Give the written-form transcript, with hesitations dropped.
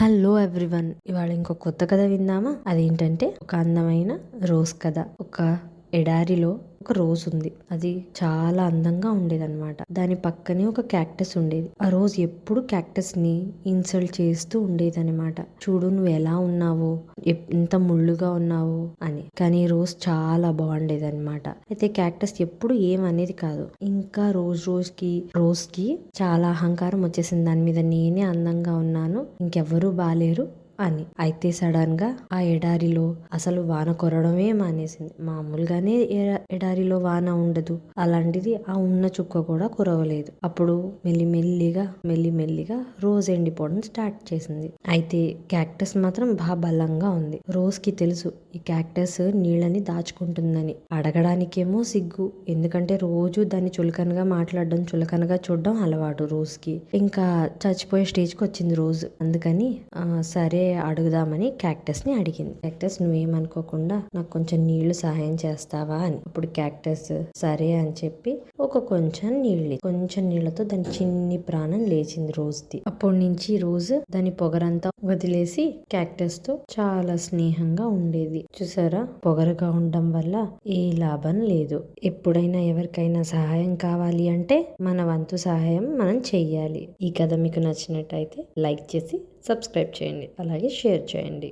Hello everyone, ఇవాళ ఇంకో కొత్త కథ విందామా? అదేంటంటే ఒక అందమైన రోజ్ కథ. ఒక ఎడారిలో ఒక రోజ్ ఉంది. అది చాలా అందంగా ఉండేది అనమాట. దాని పక్కనే ఒక క్యాక్టస్ ఉండేది. ఆ రోజ్ ఎప్పుడు క్యాక్టస్ ని ఇన్సల్ట్ చేస్తూ ఉండేది అనమాట. చూడు నువ్వు ఎలా ఉన్నావో, ఎంత ముళ్ళుగా ఉన్నావో అని. కానీ రోజ్ చాలా బాగుండేది అనమాట. అయితే క్యాక్టస్ ఎప్పుడు ఏమనేది కాదు. ఇంకా రోజ్ కి చాలా అహంకారం వచ్చేసింది. దాని మీద నేనే అందంగా ఉన్నాను, ఇంకెవ్వరూ బాలేరు అని. అయితే సడన్ గా ఆ ఎడారిలో అసలు వాన కురవడమే మానేసింది. మామూలుగానే ఎడారిలో వాన ఉండదు, అలాంటిది ఆ ఉన్న చుక్క కూడా కురవలేదు. అప్పుడు మెల్లిమెల్లిగా రోజ్ ఎండిపోవడం స్టార్ట్ చేసింది. అయితే క్యాక్టస్ మాత్రం బాగా బలంగా ఉంది. రోజ్ కి తెలుసు ఈ క్యాక్టస్ నీళ్ళని దాచుకుంటుందని. అడగడానికేమో సిగ్గు, ఎందుకంటే రోజు దాన్ని చులకనగా మాట్లాడడం, చులకనగా చూడడం అలవాటు రోజ్ కి. ఇంకా చచ్చిపోయే స్టేజ్ కి వచ్చింది రోజ్. అందుకని సరే అడుగుదామని క్యాక్టస్ ని అడిగింది. క్యాక్టస్ నువ్వేమనుకోకుండా నాకు కొంచెం నీళ్లు సహాయం చేస్తావా అని. అప్పుడు క్యాక్టస్ సరే అని చెప్పి కొంచెం నీళ్లతో దాని చిన్ని ప్రాణం లేచింది రోజుది. అప్పటి నుంచి రోజు దాని పొగరంతా వదిలేసి క్యాక్టస్ తో చాలా స్నేహంగా ఉండేది. చూసారా, పొగరుగా ఉండడం వల్ల ఏ లాభం లేదు. ఎప్పుడైనా ఎవరికైనా సహాయం కావాలి అంటే మన వంతు సహాయం మనం చెయ్యాలి. ఈ కథ మీకు నచ్చినట్టయితే లైక్ చేసి సబ్స్క్రైబ్ చేయండి, అలాగే షేర్ చేయండి.